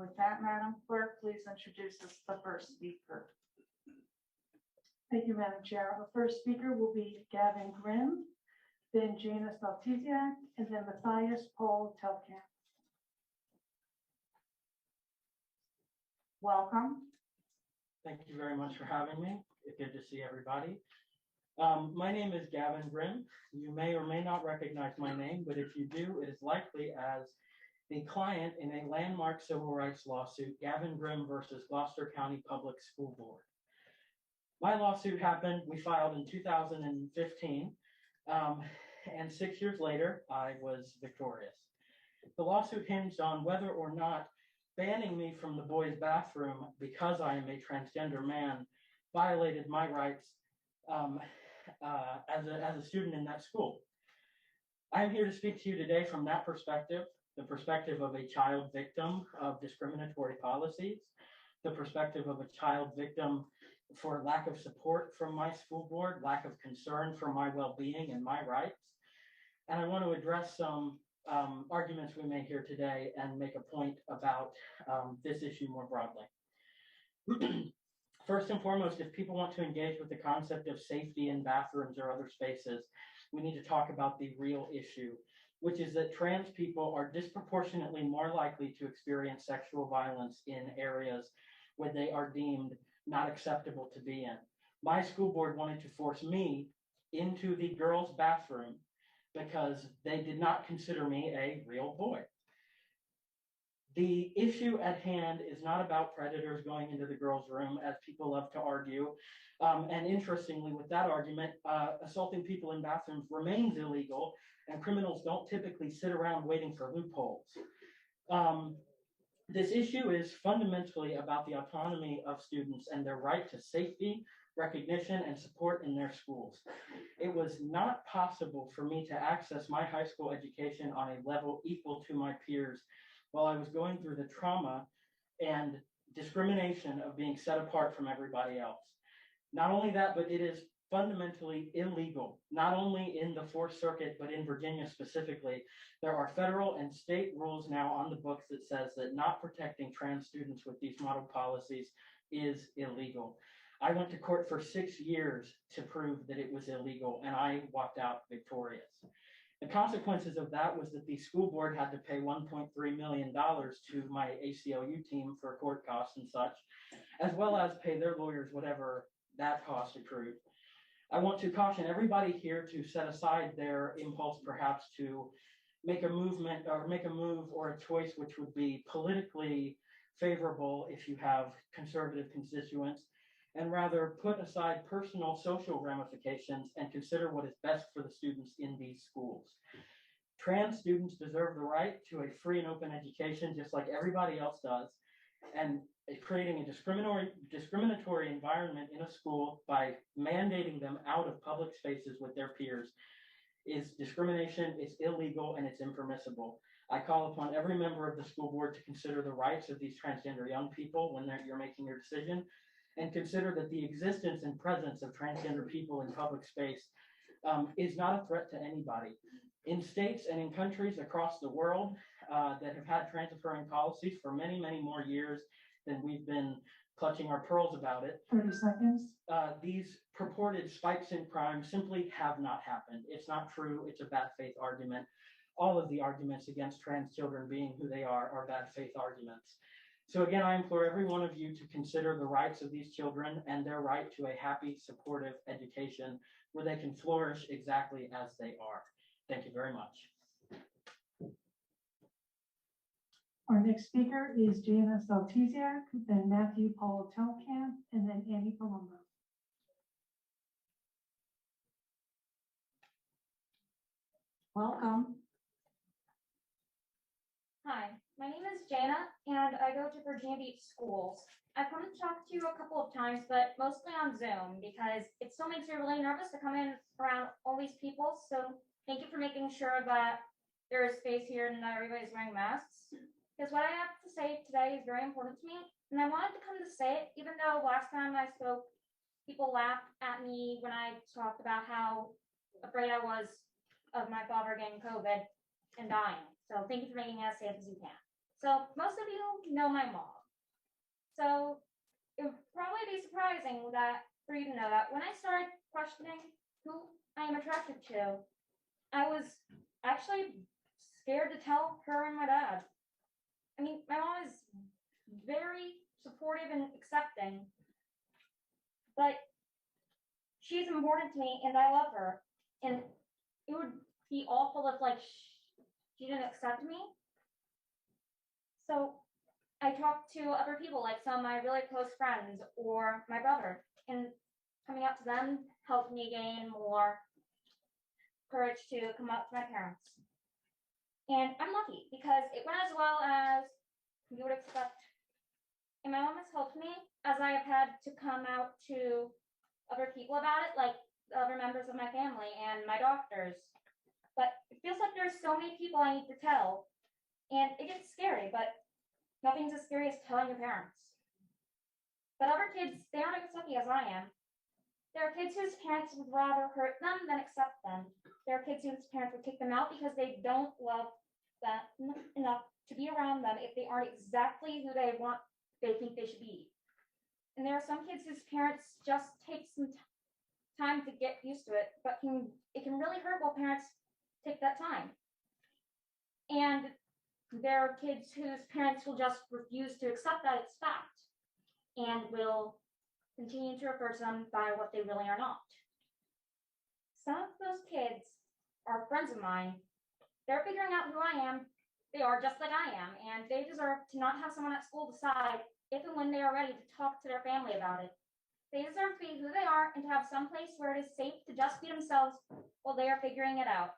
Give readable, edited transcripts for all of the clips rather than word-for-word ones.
with that, Madam Clerk, please introduce us the first speaker. Thank you, Madam Chair. Our first speaker will be Gavin Grimm, then Jana Saltesiak, and then Matthias Paul Telkamp. Welcome. Thank you very much for having me. It's good to see everybody. My name is Gavin Grimm. You may or may not recognize my name, but if you do, it is likely as the client in a landmark civil rights lawsuit, Gavin Grimm versus Gloucester County Public School Board. My lawsuit happened, we filed in 2015, and 6 years later, I was victorious. The lawsuit hinged on whether or not banning me from the boys' bathroom because I am a transgender man violated my rights as a student in that school. I'm here to speak to you today from that perspective, the perspective of a child victim of discriminatory policies, the perspective of a child victim for lack of support from my school board, lack of concern for my well-being and my rights. And I want to address some arguments we made here today and make a point about this issue more broadly. First and foremost, if people want to engage with the concept of safety in bathrooms or other spaces, we need to talk about the real issue, which is that trans people are disproportionately more likely to experience sexual violence in areas where they are deemed not acceptable to be in. My school board wanted to force me into the girls' bathroom because they did not consider me a real boy. The issue at hand is not about predators going into the girls' room, as people love to argue. And interestingly, with that argument, assaulting people in bathrooms remains illegal, and criminals don't typically sit around waiting for loopholes. This issue is fundamentally about the autonomy of students and their right to safety, recognition, and support in their schools. It was not possible for me to access my high school education on a level equal to my peers while I was going through the trauma and discrimination of being set apart from everybody else. Not only that, but it is fundamentally illegal, not only in the Fourth Circuit, but in Virginia specifically. There are federal and state rules now on the books that says that not protecting trans students with these model policies is illegal. I went to court for 6 years to prove that it was illegal, and I walked out victorious. The consequences of that was that the school board had to pay $1.3 million to my ACLU team for court costs and such, as well as pay their lawyers whatever that cost accrued. I want to caution everybody here to set aside their impulse perhaps to make a movement or make a move or a choice which would be politically favorable if you have conservative constituents, and rather put aside personal social ramifications and consider what is best for the students in these schools. Trans students deserve the right to a free and open education just like everybody else does, and creating a discriminatory environment in a school by mandating them out of public spaces with their peers is discrimination, it's illegal, and it's impermissible. I call upon every member of the school board to consider the rights of these transgender young people when you're making your decision, and consider that the existence and presence of transgender people in public space is not a threat to anybody. In states and in countries across the world that have had trans-affirming policies for many, many more years than we've been clutching our pearls about it. 30 seconds. These purported spikes in crime simply have not happened. It's not true. It's a bad faith argument. All of the arguments against trans children being who they are bad faith arguments. So again, I implore every one of you to consider the rights of these children and their right to a happy, supportive education where they can flourish exactly as they are. Thank you very much. Our next speaker is Jana Saltesiak, then Matthew Paul Telkamp, and then Annie Palumbo. Welcome. Hi, my name is Jana, and I go to Virginia Beach schools. I've come to talk to you a couple of times, but mostly on Zoom because it still makes me really nervous to come in around all these people. So thank you for making sure that there is space here and that everybody's wearing masks. Because what I have to say today is very important to me, and I wanted to come to say it, even though last time I spoke, people laughed at me when I talked about how afraid I was of my father getting COVID and dying. So thank you for making it as safe as you can. So most of you know my mom. So it would probably be surprising that for you to know that when I started questioning who I am attracted to, I was actually scared to tell her and my dad. I mean, my mom is very supportive and accepting, but she's important to me and I love her. And it would be awful if like she didn't accept me. So I talked to other people, like some of my really close friends or my brother, and coming out to them helped me gain more courage to come up to my parents. And I'm lucky because it went as well as you would expect. And my mom has helped me as I have had to come out to other people about it, like other members of my family and my doctors. But it feels like there's so many people I need to tell. And it gets scary, but nothing's as scary as telling your parents. But other kids, they aren't as lucky as I am. There are kids whose parents would rather hurt them than accept them. There are kids whose parents would kick them out because they don't love them enough to be around them if they aren't exactly who they think they should be. And there are some kids whose parents just take some time to get used to it, but it can really hurt while parents take that time. And there are kids whose parents will just refuse to accept that it's fact and will continue to refer to them by what they really are not. Some of those kids are friends of mine. They're figuring out who I am. They are just like I am, and they deserve to not have someone at school decide if and when they are ready to talk to their family about it. They deserve to be who they are and to have some place where it is safe to just be themselves while they are figuring it out.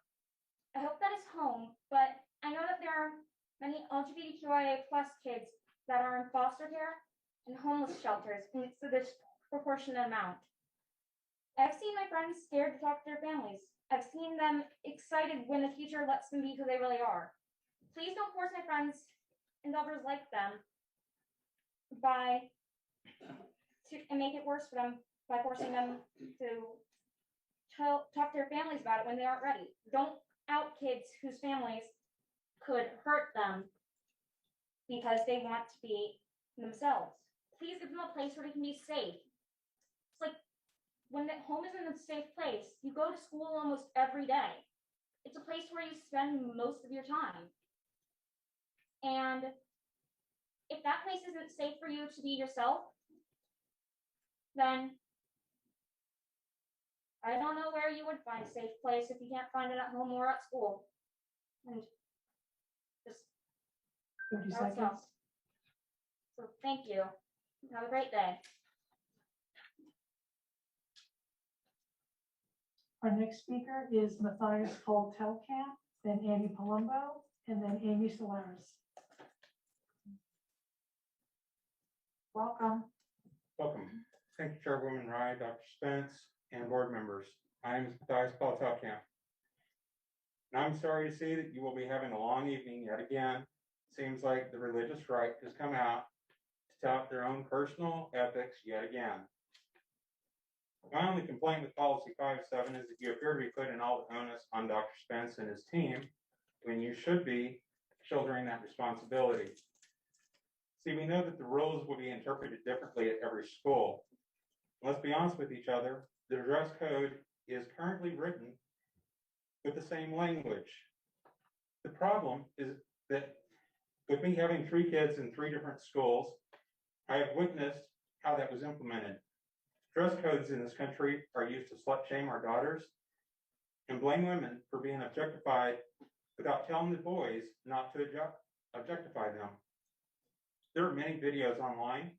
I hope that is home, but I know that there are many LGBTQIA+ kids that are in foster care and homeless shelters, and it's a disproportionate amount. I've seen my friends scared to talk to their families. I've seen them excited when the future lets them be who they really are. Please don't force my friends and others like them and make it worse for them by forcing them to talk to their families about it when they aren't ready. Don't out kids whose families could hurt them because they want to be themselves. Please give them a place where they can be safe. It's like when the home isn't a safe place, you go to school almost every day. It's a place where you spend most of your time. And if that place isn't safe for you to be yourself, then I don't know where you would find a safe place if you can't find it at home or at school. And just 30 that's seconds. all. So thank you. Have a great day. Our next speaker is Matthias Paul Telkamp, then Andy Palumbo, and then Amy Solaris. Welcome. Welcome. Thank you, Chairwoman Rye, Dr. Spence, and board members. My name is Matthias Paul Telkamp. And I'm sorry to see that you will be having a long evening yet again. Seems like the religious right has come out to tout their own personal ethics yet again. My only complaint with Policy 57 is that you appear to be putting all the onus on Dr. Spence and his team when you should be shouldering that responsibility. See, we know that the rules will be interpreted differently at every school. Let's be honest with each other, the dress code is currently written with the same language. The problem is that with me having 3 kids in 3 different schools, I have witnessed how that was implemented. Dress codes in this country are used to slut shame our daughters and blame women for being objectified without telling the boys not to objectify them. There are many videos online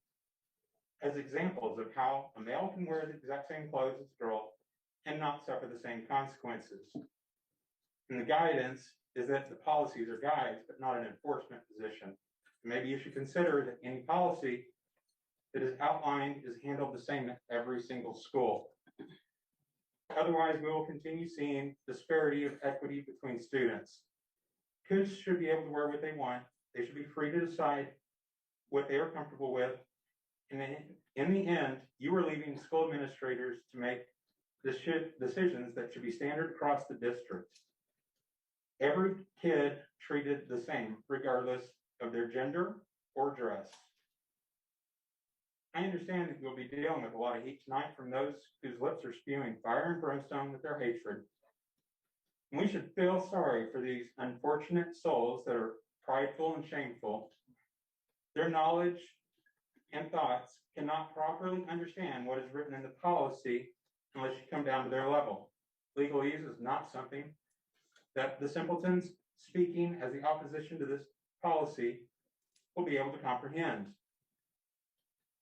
as examples of how a male can wear the exact same clothes as a girl and not suffer the same consequences. And the guidance is that the policies are guides, but not an enforcement position. Maybe you should consider that any policy that is outlined is handled the same at every single school. Otherwise, we will continue seeing disparity of equity between students. Kids should be able to wear what they want. They should be free to decide what they are comfortable with. And then in the end, you are leaving school administrators to make decisions that should be standard across the district. Every kid treated the same, regardless of their gender or dress. I understand that you'll be dealing with a lot of heat tonight from those whose lips are spewing fire and brimstone with their hatred. And we should feel sorry for these unfortunate souls that are prideful and shameful. Their knowledge and thoughts cannot properly understand what is written in the policy unless you come down to their level. Legalese is not something that the simpletons speaking as the opposition to this policy will be able to comprehend.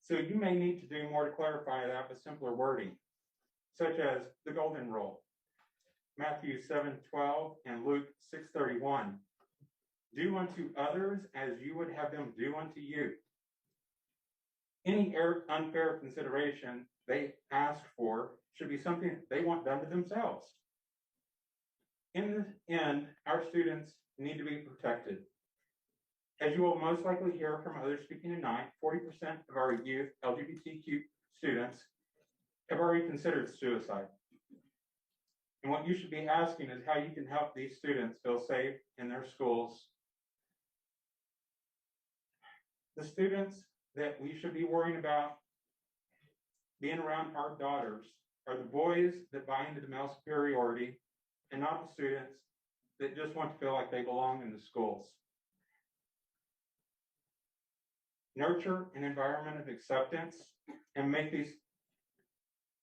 So you may need to do more to clarify that with simpler wording, such as the golden rule, Matthew 7:12 and Luke 6:31. Do unto others as you would have them do unto you. Any unfair consideration they ask for should be something they want done to themselves. In the end, our students need to be protected. As you will most likely hear from others speaking tonight, 40% of our youth LGBTQ students have already considered suicide. And what you should be asking is how you can help these students feel safe in their schools. The students that we should be worrying about being around our daughters are the boys that buy into the male superiority and not the students that just want to feel like they belong in the schools. Nurture an environment of acceptance and make these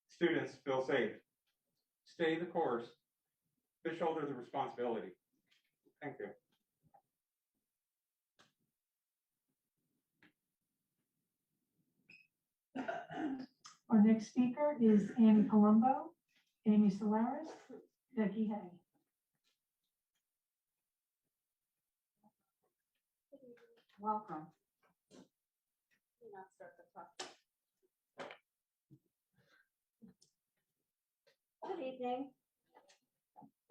students feel safe. Stay the course, but shoulder the responsibility. Thank you. Our next speaker is Annie Palumbo, Amy Solaris, Becky Hay. Welcome. Good evening.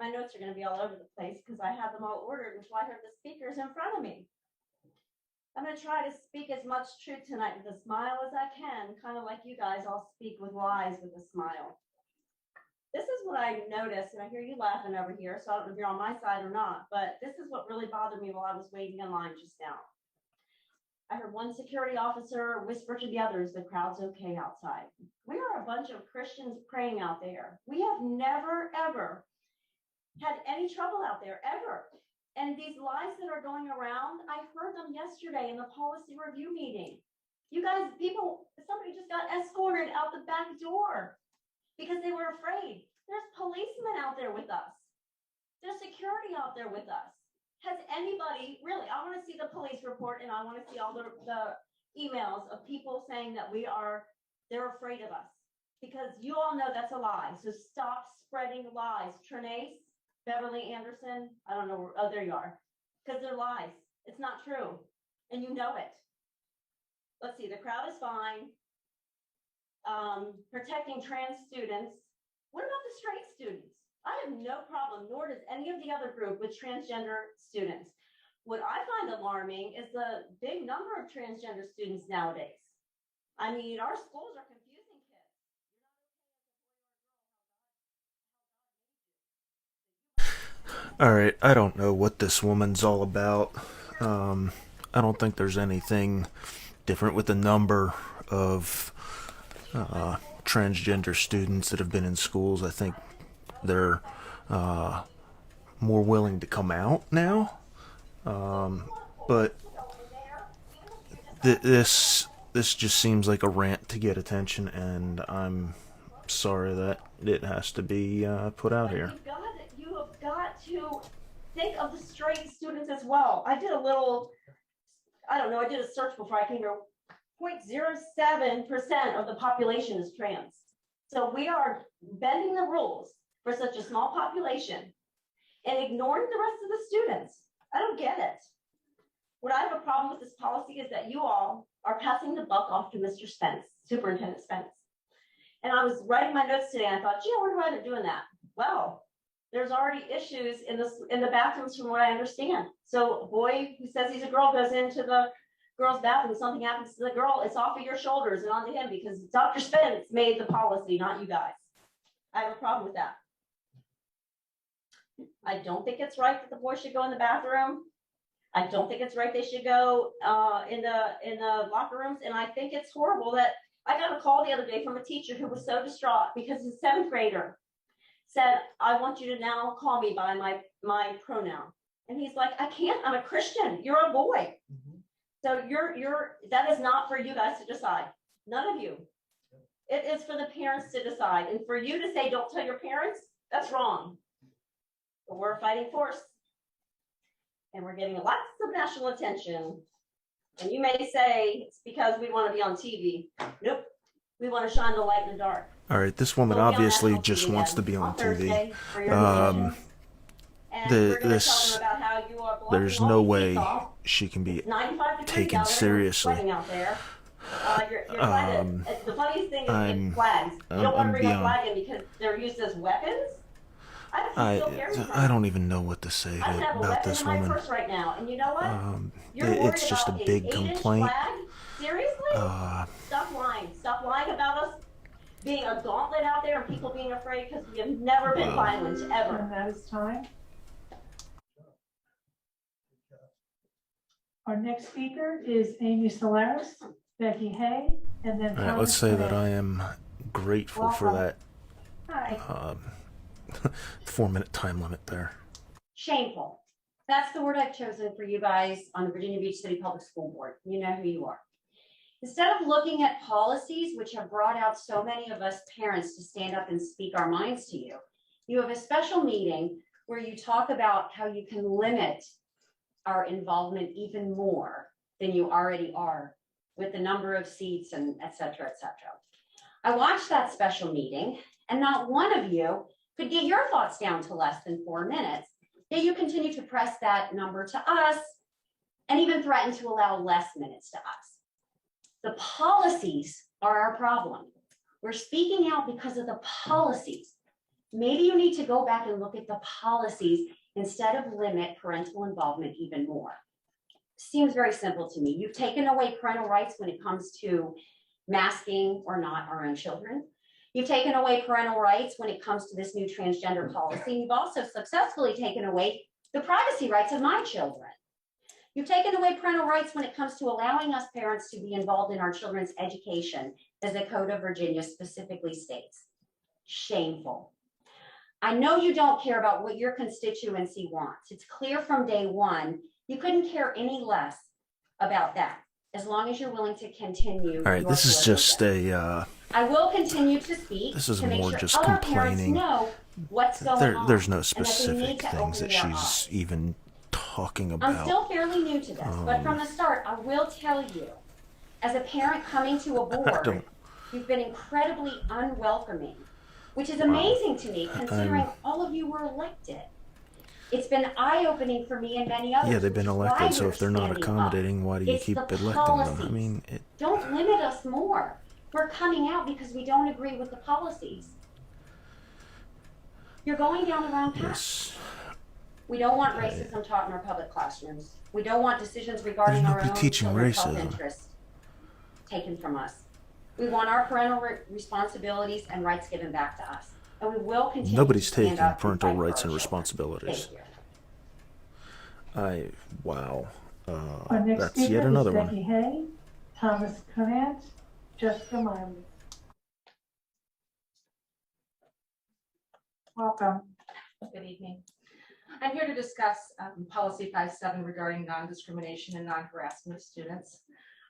My notes are going to be all over the place because I have them all ordered until I heard the speakers in front of me. I'm going to try to speak as much truth tonight with a smile as I can, kind of like you guys all speak with lies with a smile. This is what I noticed, and I hear you laughing over here, so I don't know if you're on my side or not, but this is what really bothered me while I was waiting in line just now. I heard one security officer whisper to the others, the crowd's okay outside. We are a bunch of Christians praying out there. We have never, ever had any trouble out there, ever. And these lies that are going around, I heard them yesterday in the policy review meeting. You guys, somebody just got escorted out the back door because they were afraid. There's policemen out there with us. There's security out there with us. Has anybody, really, I want to see the police report and I want to see all the emails of people saying that they're afraid of us. Because you all know that's a lie. So stop spreading lies. Trinace, Beverly Anderson, I don't know, oh, there you are. Because they're lies. It's not true. And you know it. Let's see, the crowd is fine. Protecting trans students. What about the straight students? I have no problem, nor does any of the other group with transgender students. What I find alarming is the big number of transgender students nowadays. I mean, our schools are confusing kids. All right, I don't know what this woman's all about. I don't think there's anything different with the number of transgender students that have been in schools. I think they're more willing to come out now. But this just seems like a rant to get attention, and I'm sorry that it has to be put out here. You have got to think of the straight students as well. I did a search before I came here. 0.07% of the population is trans. So we are bending the rules for such a small population and ignoring the rest of the students. I don't get it. What I have a problem with this policy is that you all are passing the buck off to Mr. Spence, Superintendent Spence. And I was writing my notes today and I thought, gee, I wonder why they're doing that. Well, there's already issues in the bathrooms from what I understand. So a boy who says he's a girl goes into the girl's bathroom, something happens to the girl, it's off of your shoulders and onto him because Dr. Spence made the policy, not you guys. I have a problem with that. I don't think it's right that the boy should go in the bathroom. I don't think it's right they should go in the locker rooms, and I think it's horrible that I got a call the other day from a teacher who was so distraught because his 7th grader said, "I want you to now call me by my pronoun," and he's like, "I can't. I'm a Christian. You're a boy." So that is not for you guys to decide. None of you. It is for the parents to decide, and for you to say don't tell your parents, that's wrong. But we're a fighting force. And we're getting lots of national attention. And you may say it's because we want to be on TV. Nope. We want to shine the light in the dark. All right, this woman We'll be on obviously national just TV wants then to be on Thursday TV. for your information. And we're gonna this- tell them about how you are blocking There's all no these way kids off. she can be It's 95 degrees taken out there, seriously. sweating out there. You're trying to, the funniest thing is I'm- it's flags. You don't want I'm to bring a beyond- flag in because they're used as weapons. I I don't even know what to say I have a about weapon this in my woman. purse right now, and you know what? You're It's worried just a about big 8-inch complaint. flag? Seriously? Stop lying. Stop lying about us being a gauntlet out there and people being afraid, because we have never been violent, ever. And that is time. Our next speaker is Amy Solaris, Becky Hay, and then. All right, let's say that I am grateful for Welcome. that Hi. 4-minute time limit there. Shameful. That's the word I've chosen for you guys on the Virginia Beach City Public School Board. You know who you are. Instead of looking at policies, which have brought out so many of us parents to stand up and speak our minds to you, you have a special meeting where you talk about how you can limit our involvement even more than you already are with the number of seats and et cetera, et cetera. I watched that special meeting, and not one of you could get your thoughts down to less than 4 minutes. Yet you continue to press that number to us and even threaten to allow less minutes to us. The policies are our problem. We're speaking out because of the policies. Maybe you need to go back and look at the policies instead of limit parental involvement even more. Seems very simple to me. You've taken away parental rights when it comes to masking or not our own children. You've taken away parental rights when it comes to this new transgender policy. You've also successfully taken away the privacy rights of my children. You've taken away parental rights when it comes to allowing us parents to be involved in our children's education, as the Code of Virginia specifically states. Shameful. I know you don't care about what your constituency wants. It's clear from day one, you couldn't care any less about that, as long as you're willing to continue. All right, this is just a. I will continue to speak. This is to make more sure just other parents complaining. know what's going on, There's no and that they need specific to things open that their she's eyes. even talking I'm about. still fairly new to this, but from the start, I will tell you, as a parent coming to a board, don't- you've been incredibly unwelcoming, which is amazing to me considering all of you were elected. It's been eye-opening for me and many others. Yeah, they've been which is why elected, so we're if they're not standing up. accommodating, why do you It's keep the electing them? policies. I mean, Don't limit us more. We're coming out because we don't agree with the policies. You're going down the wrong path. yes. We don't want racism taught in our public classrooms. We don't want decisions regarding There's our nobody own teaching children's racism. self-interest taken from us. We want our parental responsibilities and rights given back to us. And we will continue Nobody's to stand taking up and parental fight for rights our and children. responsibilities. Thank you. Wow. Our next That's yet speaker another is one. Becky Hay, Thomas Conant, Jessica Miley. Welcome. Good evening. I'm here to discuss Policy 57 regarding non-discrimination and non-harassment of students.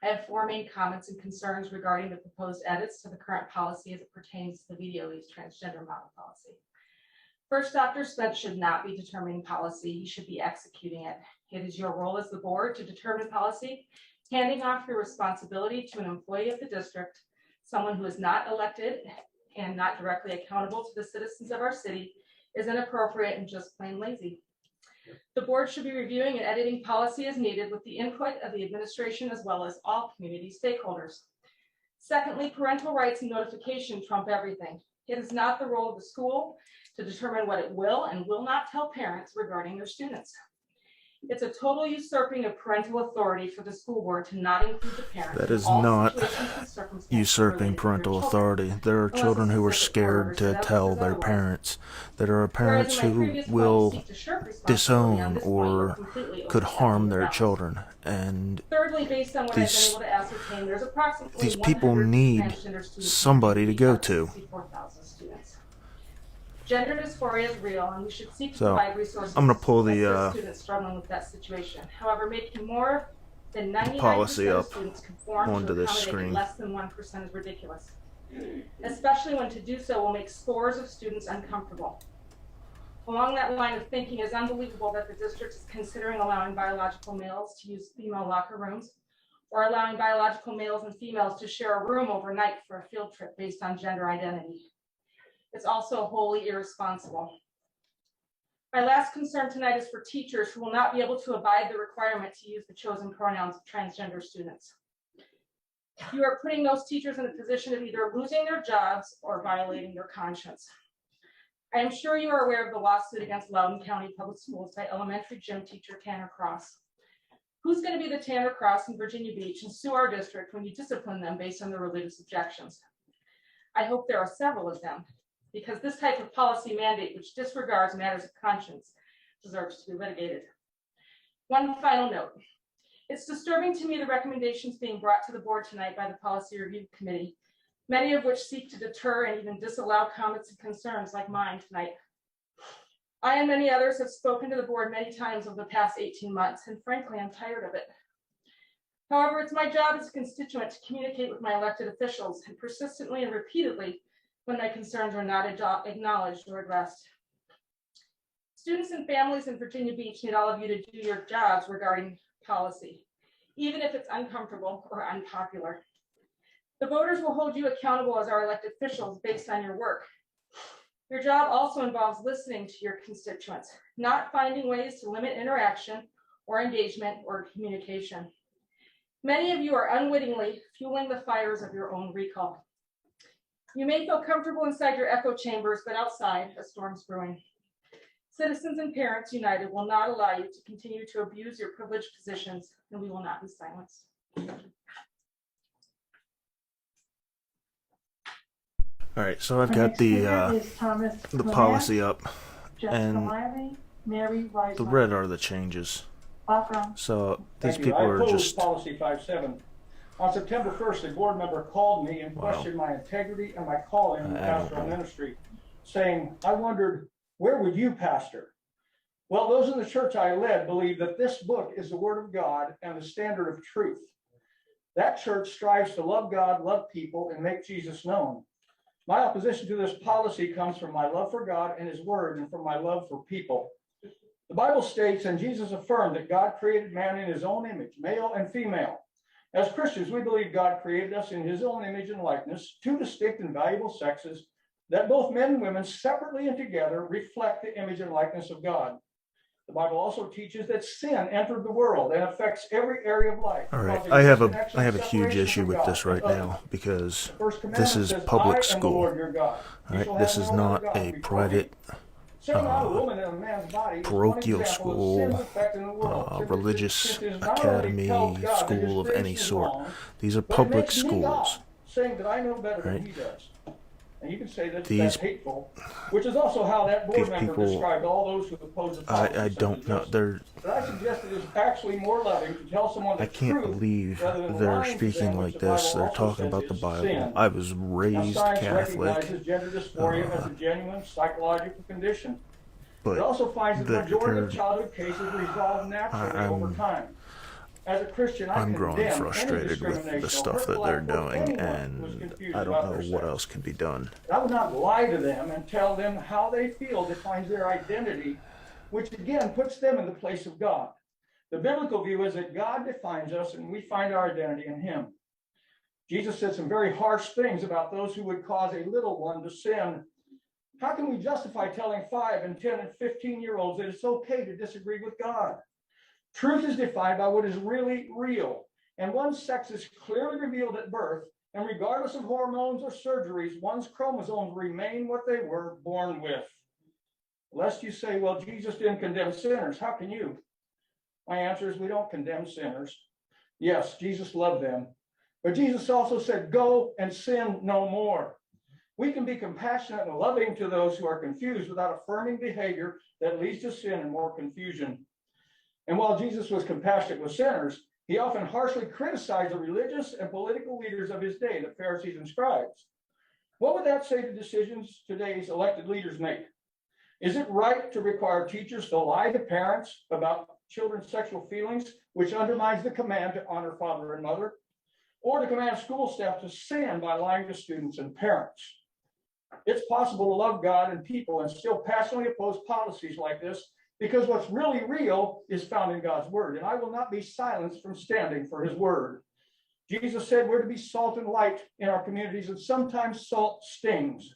I have 4 main comments and concerns regarding the proposed edits to the current policy as it pertains to the VDOE's transgender model policy. First, Dr. Spence should not be determining policy. He should be executing it. It is your role as the board to determine policy, handing off your responsibility to an employee of the district, someone who is not elected and not directly accountable to the citizens of our city, is inappropriate and just plain lazy. The board should be reviewing and editing policy as needed with the input of the administration as well as all community stakeholders. Secondly, parental rights and notification trump everything. It is not the role of the school to determine what it will and will not tell parents regarding their students. It's a total usurping of parental authority for the school board to not include the parents That in is all not situations and usurping related to your parental children, authority. There are unless children who are specific order scared to says tell their otherwise. parents. There are Whereas parents in my who previous point, you will seek to shirk responsibility, on disown this point, you're or completely could overstepping harm your their bounds. children. And Thirdly, based on what I've been these- able to ascertain, there's approximately these people 100 need transgender students in somebody to Pediatrics go out of to. 64,000 students. Gender dysphoria is real, and we should seek to So, provide resources I'm gonna pull to the, assist students struggling with that situation. However, making more than 99% policy of up students conform onto to this accommodate screen. less than 1% is ridiculous, especially when to do so will make scores of students uncomfortable. Along that line of thinking, it is unbelievable that the district is considering allowing biological males to use female locker rooms, or allowing biological males and females to share a room overnight for a field trip based on gender identity. It's also wholly irresponsible. My last concern tonight is for teachers who will not be able to abide the requirement to use the chosen pronouns of transgender students. You are putting those teachers in a position of either losing their jobs or violating their conscience. I am sure you are aware of the lawsuit against Loudoun County Public Schools by elementary gym teacher Tanner Cross. Who's going to be the Tanner Cross in Virginia Beach and sue our district when you discipline them based on their religious objections? I hope there are several of them, because this type of policy mandate, which disregards matters of conscience, deserves to be litigated. One final note. It's disturbing to me the recommendations being brought to the board tonight by the Policy Review Committee, many of which seek to deter and even disallow comments and concerns like mine tonight. I and many others have spoken to the board many times over the past 18 months, and frankly, I'm tired of it. However, it's my job as a constituent to communicate with my elected officials, and persistently and repeatedly when my concerns are not acknowledged or addressed. Students and families in Virginia Beach need all of you to do your jobs regarding policy, even if it's uncomfortable or unpopular. The voters will hold you accountable as our elected officials based on your work. Your job also involves listening to your constituents, not finding ways to limit interaction or engagement or communication. Many of you are unwittingly fueling the fires of your own recall. You may feel comfortable inside your echo chambers, but outside, a storm's brewing. Citizens and parents united will not allow you to continue to abuse your privileged positions, and we will not be silenced. All right, so I've Our got next speaker the is Thomas Clement, policy up. Jessica and Lively, Mary Weisman. The red are the changes. Welcome. So these Thank you. people I are oppose just policy 5.7. On September 1st, a board member called me and Wow. questioned my integrity and my calling in the I don't pastoral know. ministry, saying, I wondered, where would you pastor? Well, those in the church I led believe that this book is the word of God and the standard of truth. That church strives to love God, love people, and make Jesus known. My opposition to this policy comes from my love for God and his word and from my love for people. The Bible states, and Jesus affirmed, that God created man in his own image, male and female. As Christians, we believe God created us in his own image and likeness, two distinct and valuable sexes, that both men and women, separately and together, reflect the image and likeness of God. The Bible also teaches that sin entered the world and affects every area of life. all right. causing I have disconnection a and huge separation issue from with God this right and others. now because The first this commandment is says, public "I am the school. Lord your God. You Right, shall this have is no other not gods a before me." private Setting out a woman in a man's body is one parochial example of school, sin's effect in the world, since it- religious since it is not only academy, tells God that his school of any creation is sort. wrong, These are but it public makes me God, schools. saying that I know better Right. than he does. And you can say that These- that's hateful, which is also how that board these member people- described all those who oppose the policy. I such don't as know. this. They're But I suggest it is actually more loving to tell someone the I can't truth believe rather than they're lying to speaking them, like which the Bible this. They're also talking says about the is Bible. sin. I was Now, raised science Catholic, recognizes gender dysphoria as a genuine psychological condition. It but also finds that the the- majority of they're- childhood cases resolve naturally over I'm- time. As a Christian, I I'm growing condemn any frustrated with discrimination the or stuff that hurtful they're act toward doing, anyone who is and confused I about don't their know what sex. else can be done. I would not lie to them and tell them how they feel defines their identity, which again puts them in the place of God. The biblical view is that God defines us and we find our identity in him. Jesus said some very harsh things about those who would cause a little one to sin. How can we justify telling 5 and 10 and 15-year-olds that it's okay to disagree with God? Truth is defined by what is really real, and one's sex is clearly revealed at birth, and regardless of hormones or surgeries, one's chromosomes remain what they were born with. Lest you say, well, Jesus didn't condemn sinners. How can you? My answer is we don't condemn sinners. Yes, Jesus loved them, But Jesus also said, go and sin no more. We can be compassionate and loving to those who are confused without affirming behavior that leads to sin and more confusion. And while Jesus was compassionate with sinners, he often harshly criticized the religious and political leaders of his day, the Pharisees and scribes. What would that say to decisions today's elected leaders make? Is it right to require teachers to lie to parents about children's sexual feelings, which undermines the command to honor father and mother? Or to command school staff to sin by lying to students and parents? It's possible to love God and people and still passionately oppose policies like this, because what's really real is found in God's word, and I will not be silenced from standing for his word. Jesus said we're to be salt and light in our communities, and sometimes salt stings.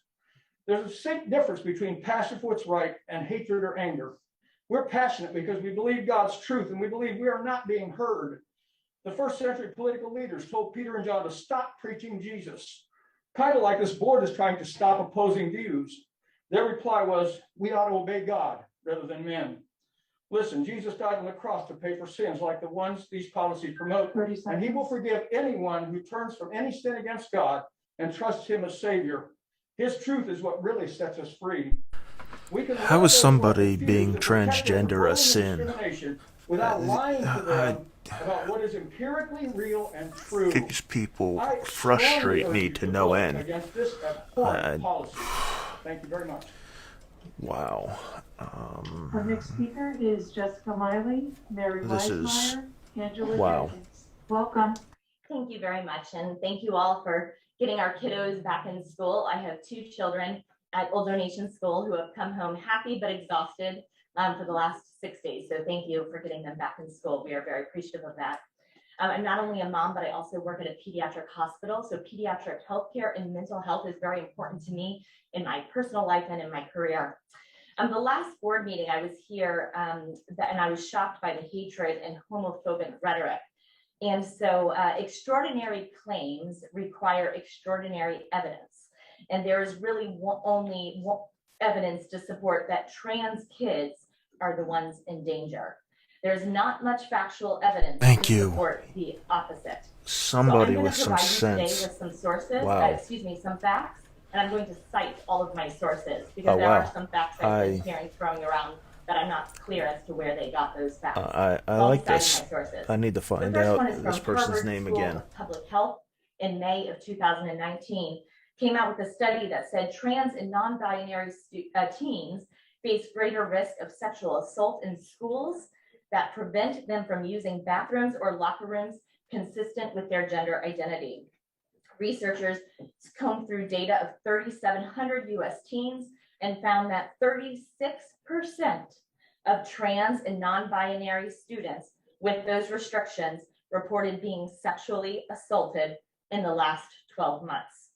There's a distinct difference between passion for what's right and hatred or anger. We're passionate because we believe God's truth, and we believe we are not being heard. The first century political leaders told Peter and John to stop preaching Jesus, kind of like this board is trying to stop opposing views. Their reply was, we ought to obey God rather than men. Listen, Jesus died on the cross to pay for sins like the ones these policies promote, and he will forgive anyone who turns from any sin against God and trusts him as Savior. His truth is what really sets us free. How is somebody being transgender a sin? Without lying to them about what is empirically real and true. These people frustrate me to no end. Against this abhorrent policy. Thank you very much. Wow. Our next speaker is Jessica Miley, Mary This is- Weismeyer, Angela wow. Jenkins. Welcome. Thank you very much, and thank you all for getting our kiddos back in school. I have 2 children at Old Donation School who have come home happy but exhausted for the last 6 days. So thank you for getting them back in school. We are very appreciative of that. I'm not only a mom, but I also work at a pediatric hospital. So pediatric healthcare and mental health is very important to me in my personal life and in my career. The last board meeting I was here and I was shocked by the hatred and homophobic rhetoric. And so extraordinary claims require extraordinary evidence. And there is really only evidence to support that trans kids are the ones in danger. There's not much factual evidence to support the opposite. Somebody so with some sense. With some sources, Wow. Some facts, and I'm going to cite all of my sources because there are some facts I've been hearing throwing around that I'm not clear as to where they got those facts. I like this. I need to find out this person's Harvard name School again. of Public Health in May of 2019 came out with a study that said trans and non-binary teens face greater risk of sexual assault in schools that prevent them from using bathrooms or locker rooms consistent with their gender identity. Researchers combed through data of 3,700 US teens and found that 36% of trans and non-binary students with those restrictions reported being sexually assaulted in the last 12 months.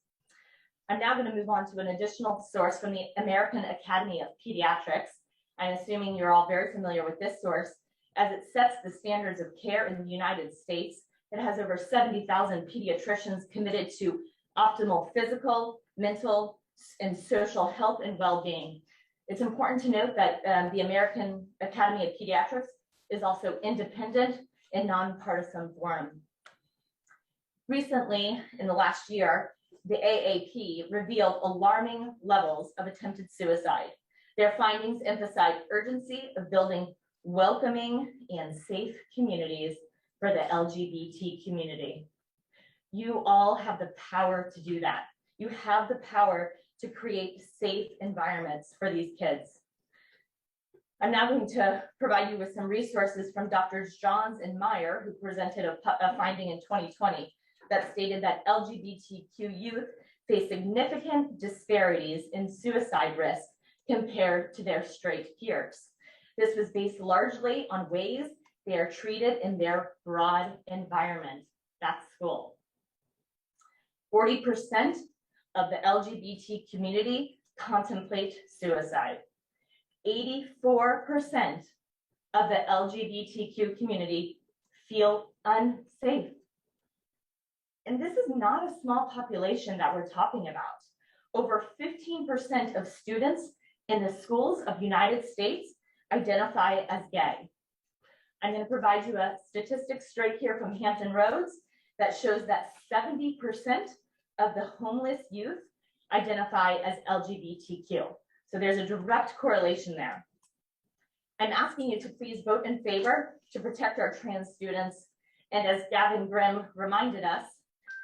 I'm now going to move on to an additional source from the American Academy of Pediatrics. I'm assuming you're all very familiar with this source, as it sets the standards of care in the United States. It has over 70,000 pediatricians committed to optimal physical, mental, and social health and well-being. It's important to note that the American Academy of Pediatrics is also independent and nonpartisan forum. Recently, in the last year, the AAP revealed alarming levels of attempted suicide. Their findings emphasize urgency of building welcoming and safe communities for the LGBT community. You all have the power to do that. You have the power to create safe environments for these kids. I'm now going to provide you with some resources from Drs. Johns and Meyer, who presented a finding in 2020 that stated that LGBTQ youth face significant disparities in suicide risk compared to their straight peers. This was based largely on ways they are treated in their broad environment, that's school. 40% of the LGBT community contemplate suicide. 84% of the LGBTQ community feel unsafe. And this is not a small population that we're talking about. Over 15% of students in the schools of the United States identify as gay. I'm going to provide you a statistic straight here from Hampton Roads that shows that 70% of the homeless youth identify as LGBTQ. So there's a direct correlation there. I'm asking you to please vote in favor to protect our trans students. And as Gavin Grimm reminded us,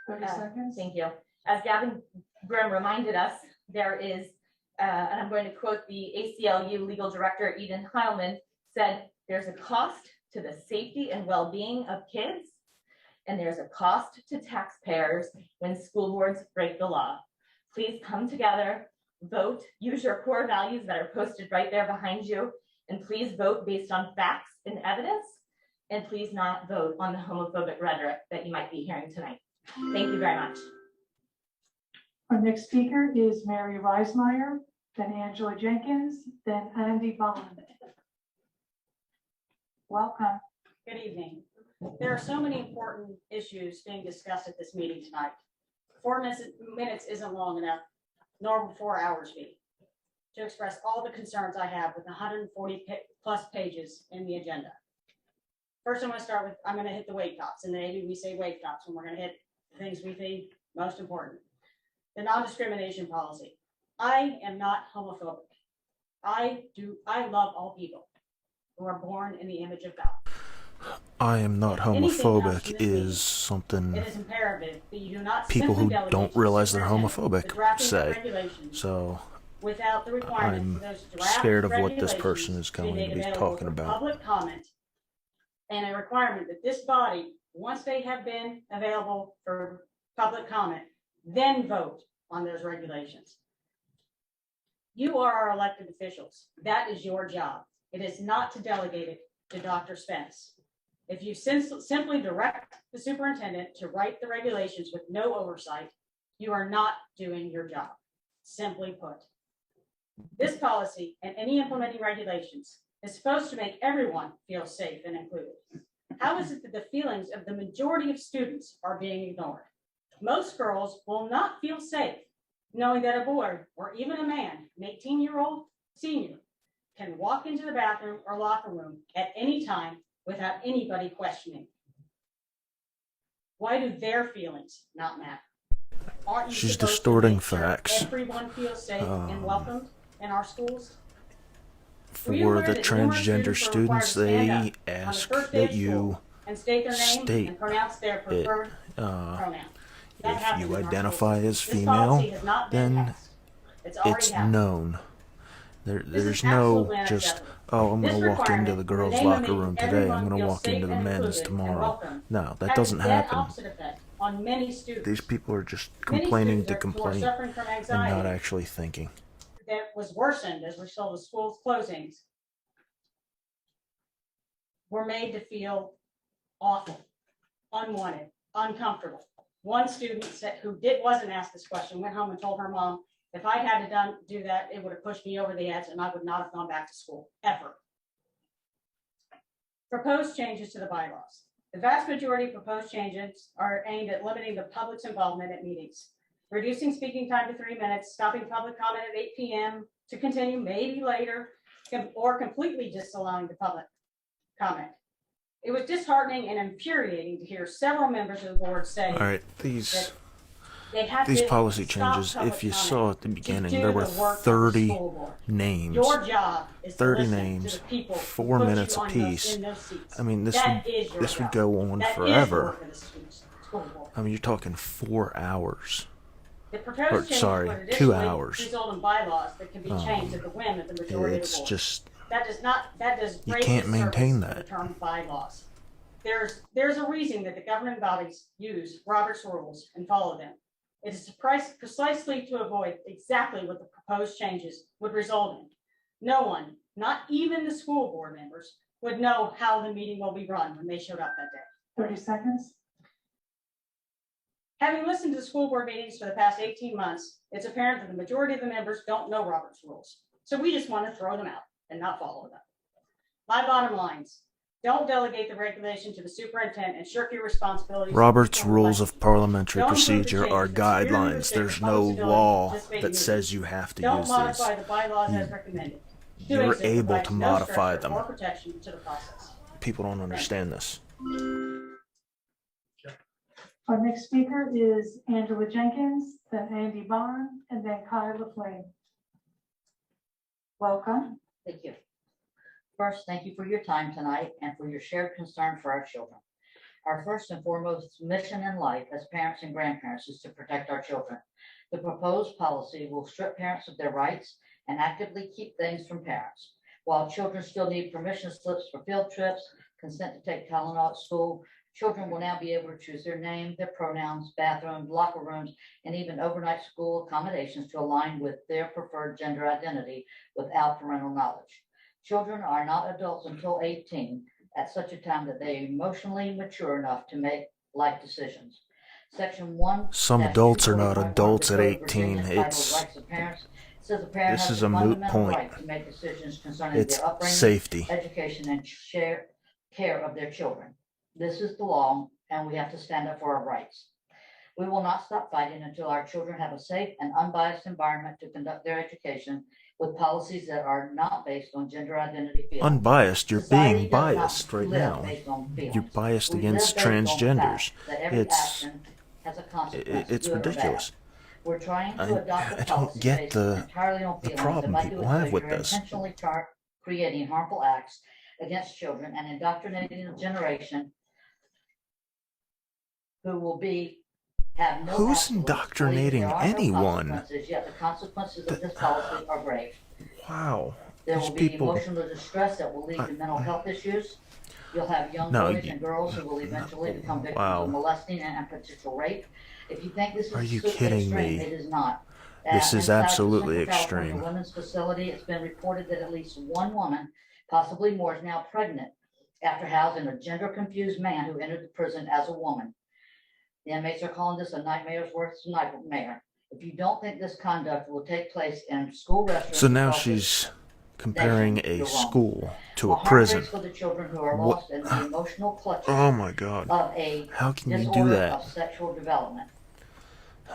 30 seconds. thank you. As Gavin Grimm reminded us, there is, and I'm going to quote the ACLU legal director, Eden Heilman, said, there's a cost to the safety and well-being of kids, and there's a cost to taxpayers when school boards break the law. Please come together, vote, use your core values that are posted right there behind you, and please vote based on facts and evidence, and please not vote on the homophobic rhetoric that you might be hearing tonight. Thank you very much. Our next speaker is Mary Reismeyer, then Angela Jenkins, then Andy Bond. Welcome. Good evening. There are so many important issues being discussed at this meeting tonight. 4 minutes isn't long enough, nor will 4 hours be, to express all the concerns I have with 140 plus pages in the agenda. First, I'm going to hit the weight tops, and maybe we say weight tops when we're going to hit the things we think most important. The non-discrimination policy. I am not homophobic. I love all people who are born in the image of God. I am not homophobic is something It is imperative that you do not people who simply delegate don't to realize they're superintendent the homophobic drafting of say. regulations So without the requirement I'm for those draft scared of what this regulations person is to going made to be available talking for about. Public comment, and a requirement that this body, once they have been available for public comment, then vote on those regulations. You are our elected officials. That is your job. It is not to delegate it to Dr. Spence. If you simply direct the superintendent to write the regulations with no oversight, you are not doing your job, simply put. This policy and any implementing regulations is supposed to make everyone feel safe and included. How is it that the feelings of the majority of students are being ignored? Most girls will not feel safe knowing that a boy or even a man, an 18-year-old senior, can walk into the bathroom or locker room at any time without anybody questioning. Why do their feelings not matter? Aren't you She's supposed to distorting make sure facts. everyone feels safe and welcomed in our schools? For Were you aware the that numerous transgender students were required students, to stand up they on the ask first day that of you school and state their name state and pronounce their preferred pronoun? That if happens you in our identify schools. as This policy female, has not been then passed. Already it's happened. known. This There's is no absolutely just, unacceptable. oh, I'm This going to walk into requirement, the in the girls' name of locker making room today. I'm everyone going to feel walk into safe the and men's included and tomorrow. welcome, No, that has doesn't a dead happen. opposite effect on many students. These people are just Many complaining students to who are complain suffering from and anxiety not actually thinking. that was worsened as a result of school closings were made to feel awful, unwanted, uncomfortable. One student wasn't asked this question, went home and told her mom, if I had to do that, it would have pushed me over the edge and I would not have gone back to school, ever. Proposed changes to the bylaws. The vast majority of proposed changes are aimed at limiting the public's involvement at meetings, reducing speaking time to 3 minutes, stopping public comment at 8 p.m. to continue maybe later, or completely disallowing the public comment. It was disheartening and infuriating to hear several members of the board say All right, these these policy changes, if you saw at the beginning, there were 30 names. Your job is 30 to names, listen to the people who 4 put minutes you on apiece. in those seats. I mean, this That is your would job. go on That is forever. work for the school board. I mean, you're talking 4 hours. The proposed Or, changes sorry, would 2 additionally hours. result in bylaws that can be changed at the whim of the majority of the It's board. just, That does you great can't maintain disservice to that. the term bylaws. There's a reason that the governing bodies use Robert's rules and follow them. It is precisely to avoid exactly what the proposed changes would result in. No one, not even the school board members, would know how the meeting will be run when they showed up that day. 30 seconds. Having listened to the school board meetings for the past 18 months, it's apparent that the majority of the members don't know Robert's rules. So we just want to throw them out and not follow them. My bottom lines, don't delegate the regulation to the superintendent and shirk your responsibilities. Robert's Rules of Parliamentary Don't include the Procedure are changes that severely guidelines. restrict There's the no public's ability to law participate in that meetings. says you have to Don't use modify this. the bylaws as recommended. You're Doing so able provides to no modify structure them. or protection to the process. People don't understand this. Our next speaker is Angela Jenkins, then Andy Bond, and then Kyle LaFlame. Welcome. Thank you. First, thank you for your time tonight and for your shared concern for our children. Our first and foremost mission in life as parents and grandparents is to protect our children. The proposed policy will strip parents of their rights and actively keep things from parents. While children still need permission slips for field trips, consent to take Tylenol at school, children will now be able to choose their name, their pronouns, bathrooms, locker rooms, and even overnight school accommodations to align with their preferred gender identity without parental knowledge. Children are not adults until 18, at such a time that they are emotionally mature enough to make life decisions. Section 1. Some adults are not adults at 18. This is a moot point. It's safety. Education and care of their children. This is the law, and we have to stand up for our rights. We will not stop fighting until our children have a safe and unbiased environment to conduct their education with policies that are not based on gender identity feelings. Unbiased, you're being biased right now. You're biased against transgenders. It's ridiculous. We're trying to adopt I don't get the problem people have with this. Intentionally creating harmful acts against children and indoctrinating a generation who will have no. Who's indoctrinating anyone? Yet the consequences of this policy are grave. Wow. There will be emotional distress that will lead to mental health issues. You'll have young boys and girls who will eventually become victims of molesting and potential rape. If you think this is kidding me? It is not. This is absolutely extreme. Women's facility, it's been reported that at least one woman, possibly more, is now pregnant after housing a gender-confused man who entered the prison as a woman. The inmates are calling this a nightmare's worst nightmare. If you don't think this conduct will take place in school restrooms, so now she's comparing a school to a prison. For the children who are lost in the emotional clutches oh my God! How can you do that? Of sexual development,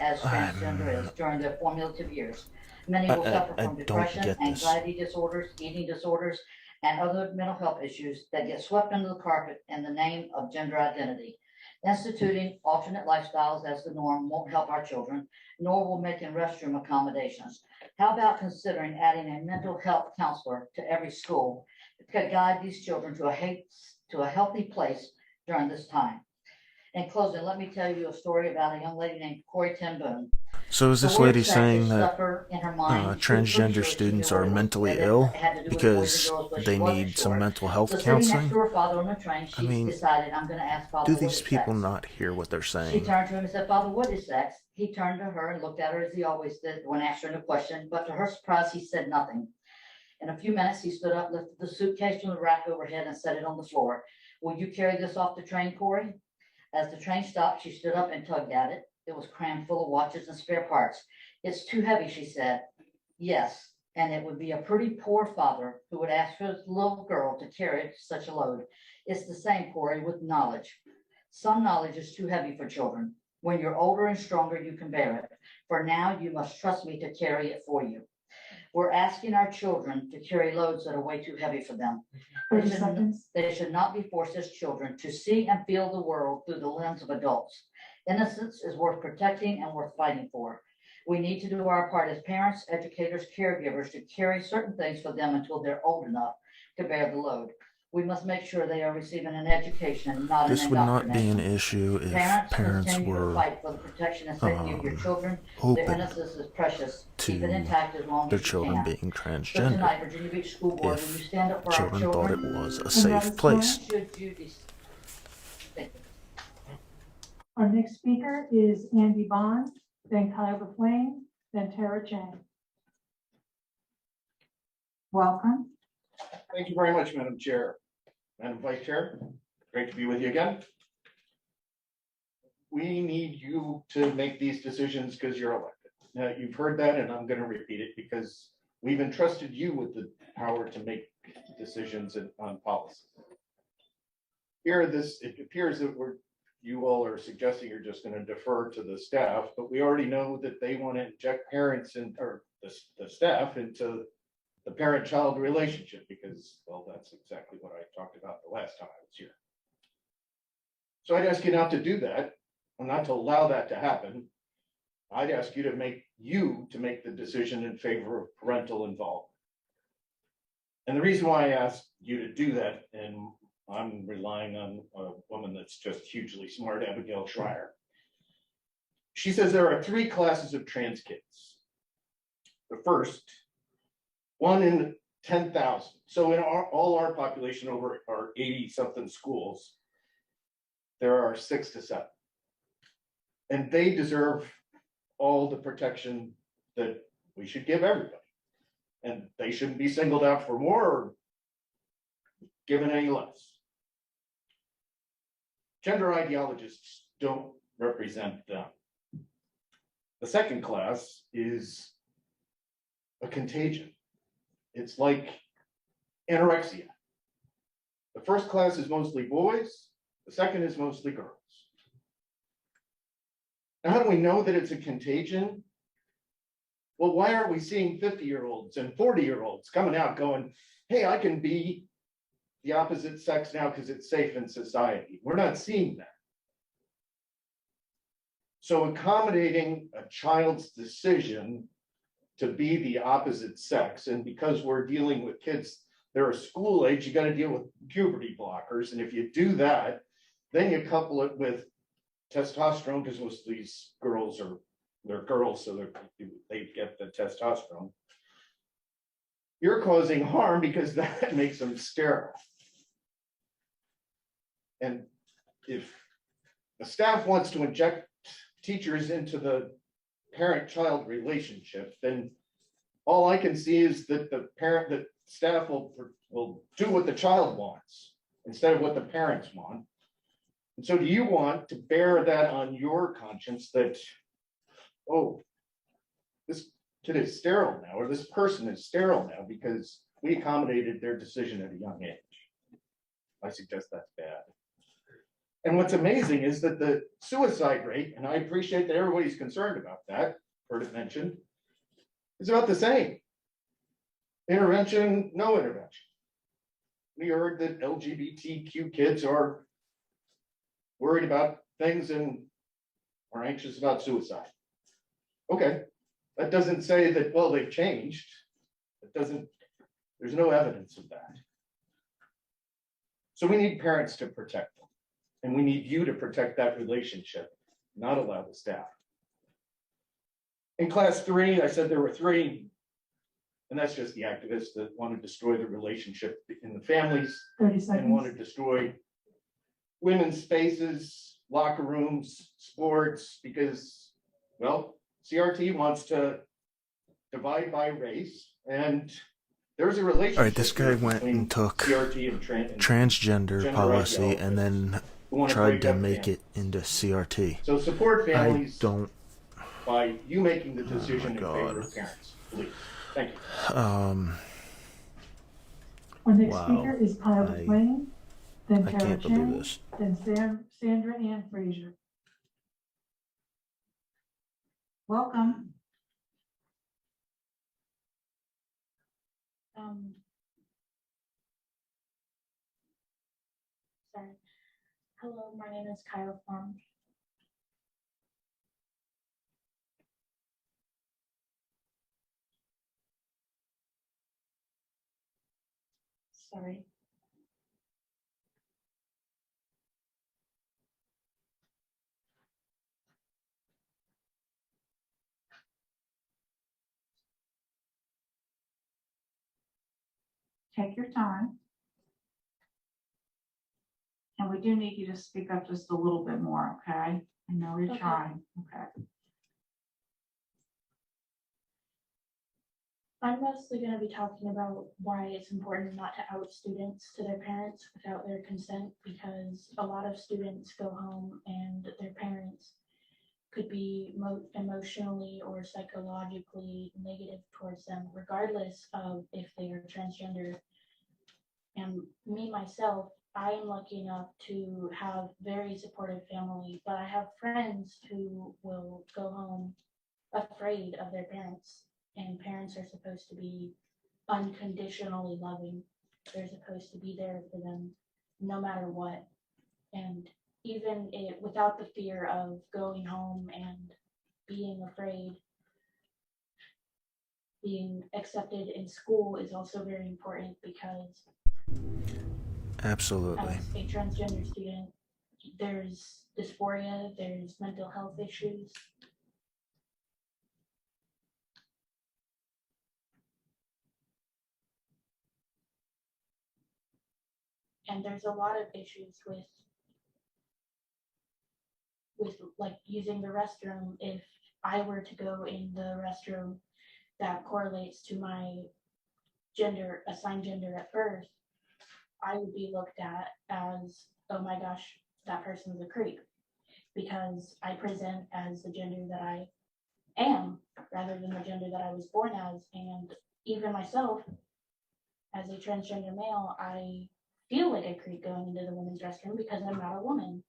as transgender is during their formative years. Many will suffer from depression, anxiety disorders, eating disorders, and other mental health issues that get swept under the carpet in the name of gender identity. Instituting alternate lifestyles as the norm won't help our children, nor will making restroom accommodations. How about considering adding a mental health counselor to every school to guide these children to a healthy place during this time? In closing, let me tell you a story about a young lady named Corey Ten Boom. So is this lady saying that transgender students are mentally ill because they need some mental health counseling? I mean, do these people not hear what they're She saying? turned to him and said, "Father, what is sex?" He turned to her and looked at her as he always did when answering a question, but to her surprise, he said nothing. In a few minutes, he stood up, lifted the suitcase from the rack overhead and set it on the floor. "Will you carry this off the train, Corey?" As the train stopped, she stood up and tugged at it. It was crammed full of watches and spare parts. "It's too heavy," she said. "Yes, and it would be a pretty poor father who would ask for his little girl to carry such a load. It's the same, Corey, with knowledge. Some knowledge is too heavy for children. When you're older and stronger, you can bear it. For now, you must trust me to carry it for you." We're asking our children to carry loads that are way too heavy for them. They should not be forced as children to see and feel the world through the lens of adults. Innocence is worth protecting and worth fighting for. We need to do our part as parents, educators, caregivers to carry certain things for them until they're old enough to bear the load. We must make sure they are receiving an education, not This an would not be an indoctrination. issue if parents continue to were fight for the protection and safety of your children. Their open innocence is precious. Keep it to intact as long their as you children can. being So transgender tonight, Virginia Beach School Board, will you if stand up for our children thought it children? was a safe place. Should you Thank you. Our next speaker is Andy Bond, then Kyle LaFlame, then Tara Chang. Welcome. Thank you very much, Madam Chair. Madam Vice Chair, great to be with you again. We need you to make these decisions because you're elected. Now, you've heard that, and I'm going to repeat it because we've entrusted you with the power to make decisions on policy. Here, it appears that you all are suggesting you're just going to defer to the staff, but we already know that they want to inject parents or the staff into the parent-child relationship because, well, that's exactly what I talked about the last time I was here. So I'd ask you not to do that. or not to allow that to happen, I'd ask you to make the decision in favor of parental involvement. And the reason why I asked you to do that, and I'm relying on a woman that's just hugely smart, Abigail Schreier. She says there are 3 classes of trans kids. The first, 1 in 10,000. So in all our population over our 80-something schools, there are 6 to 7. And they deserve all the protection that we should give everybody. And they shouldn't be singled out for more or given any less. Gender ideologists don't represent them. The second class is a contagion. It's like anorexia. The first class is mostly boys, the second is mostly girls. Now, how do we know that it's a contagion? Well, why aren't we seeing 50-year-olds and 40-year-olds coming out going, hey, I can be the opposite sex now because it's safe in society? We're not seeing that. So accommodating a child's decision to be the opposite sex, and because we're dealing with kids that are school age, you got to deal with puberty blockers. And if you do that, then you couple it with testosterone, because most of these girls they're girls, so they get the testosterone. You're causing harm because that makes them sterile. And if the staff wants to inject teachers into the parent-child relationship, then all I can see is that the staff will do what the child wants instead of what the parents want. And so do you want to bear that on your conscience that, oh, this kid is sterile now, or this person is sterile now because we accommodated their decision at a young age? I suggest that's bad. And what's amazing is that the suicide rate, and I appreciate that everybody's concerned about that, heard it mentioned, is about the same. Intervention, no intervention. We heard that LGBTQ kids are worried about things and are anxious about suicide. Okay, that doesn't say that, well, they've changed. It doesn't, there's no evidence of that. So we need parents to protect them. And we need you to protect that relationship, not allow the staff. In class 3, I said there were 3, and that's just the activists that want to destroy the relationship in the families 30 seconds. and want to destroy women's spaces, locker rooms, sports, because, well, CRT wants to divide by race, and there's a relationship. All right, this guy went and took CRT and transgender policy and then tried to make it into CRT. So support families. I don't. By you making the decision in God. favor of parents, please. Thank you. Our next Wow. speaker is Kyle McLean, then I Tara can't believe Chen, this. then Sandra Ann Frazier. Welcome. Sorry. Hello, my name is Kyle Flom. Sorry. Take your time. And we do need you to speak up just a little bit more, okay? I know you're Okay. trying, okay? I'm mostly going to be talking about why it's important not to out students to their parents without their consent, because a lot of students go home and their parents could be emotionally or psychologically negative towards them, regardless of if they are transgender. And me, myself, I am lucky enough to have very supportive family, but I have friends who will go home afraid of their parents. And parents are supposed to be unconditionally loving. They're supposed to be there for them no matter what. And without the fear of going home and being afraid, being accepted in school is also very important, because Absolutely. as a transgender student, there's dysphoria, there's mental health issues. And there's a lot of issues with like using the restroom. If I were to go in the restroom that correlates to my assigned gender at birth, I would be looked at as, oh my gosh, that person's a creep, because I present as the gender that I am rather than the gender that I was born as. And even myself, as a transgender male, I feel like a creep going into the women's restroom because I'm not a woman.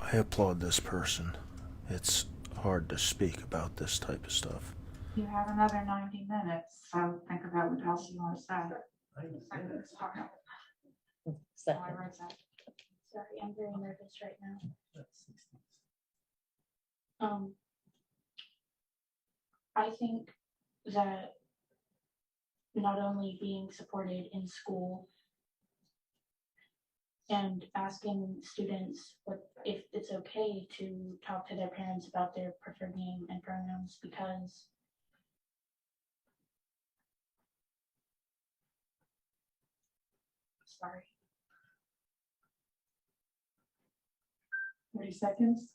I applaud this person. It's hard to speak about this type of stuff. You have another 90 minutes, so think about what else you want to say. Sorry, I'm very nervous right now. I think that not only being supported in school and asking students if it's okay to talk to their parents about their preferred name and pronouns, because sorry. 30 seconds.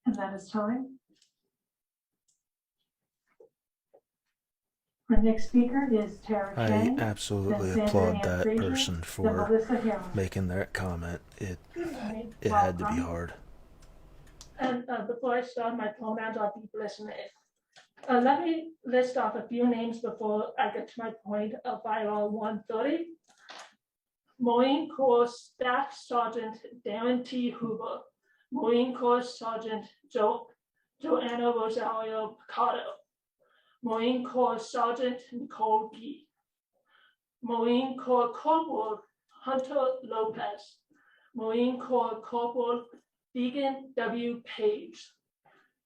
And that is time. Our next speaker is Tara I Chang. absolutely then Sandra applaud Ann that Frazier, person then for Melissa Harrell. making that comment. It Right. had to be Welcome. hard. And before I start, my pronouns are deep listener. Let me list off a few names before I get to my point of Bylaw 130. Marine Corps Staff Sergeant Darren T. Hoover, Marine Corps Sergeant Joanna Rosario Picardo, Marine Corps Sergeant Nicole Gee, Marine Corps Corporal Hunter Lopez, Marine Corps Corporal Deegan W. Page,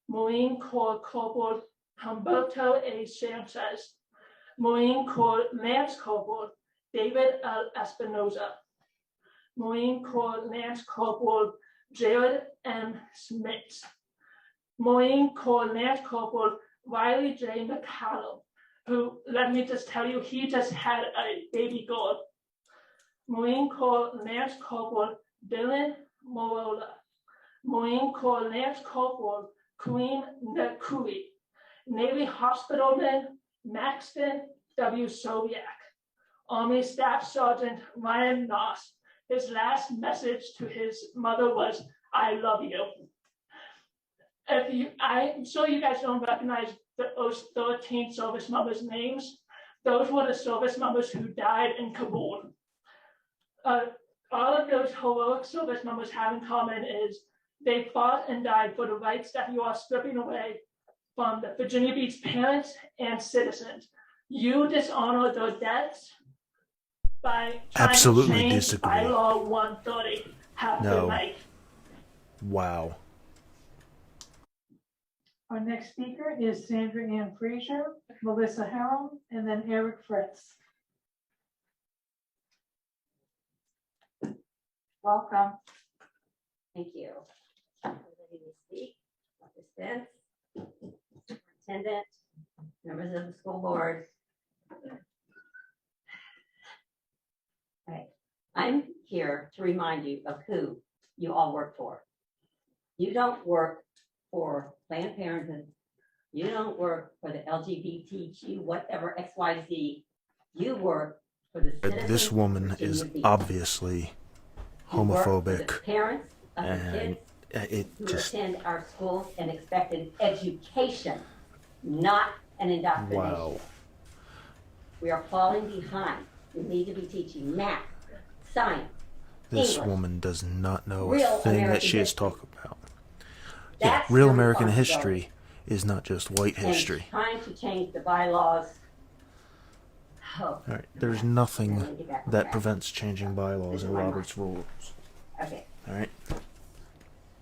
Marine Corps Corporal Humberto A. Sanchez, Marine Corps Lance Corporal David L. Espinoza, Marine Corps Lance Corporal Jared M. Smith, Marine Corps Lance Corporal Riley J. McCallum, who, let me just tell you, he just had a baby girl. Marine Corps Lance Corporal Dylan Morola, Marine Corps Lance Corporal Kareem Nakui, Navy Hospitalman Maxton W. Soviak, Army Staff Sergeant Ryan Noss. His last message to his mother was, "I love you." I'm sure you guys don't recognize those 13 service members' names. Those were the service members who died in Kabul. All of those heroic service members have in common is they fought and died for the rights that you are stripping away from the Virginia Beach parents and citizens. You dishonor their deaths by trying Absolutely to change disagree. Bylaw 130. Have a No. good night. Wow. Our next speaker is Sandra Ann Frazier, Melissa Harrell, and then Eric Fritz. Welcome. Thank you. Ready to speak? Distance. superintendent, members of the school board. Okay. I'm here to remind you of who you all work for. You don't work for Planned Parenthood. You don't work for the LGBTQ, whatever, XYZ. You work for the citizens. This woman of Virginia is Beach. obviously You work for the homophobic, parents of the and kids it who just, attend our schools and expect an education, not an indoctrination. wow. We are falling behind. We need to be teaching math, science. This English. woman does not know a Real thing that American she is history. talking about. Yeah, That's real your American responsibility. history is not just white And history. trying to change the bylaws. Oh, All right, there's let me nothing get back on that track. prevents changing bylaws and Robert's rules. Okay, All right,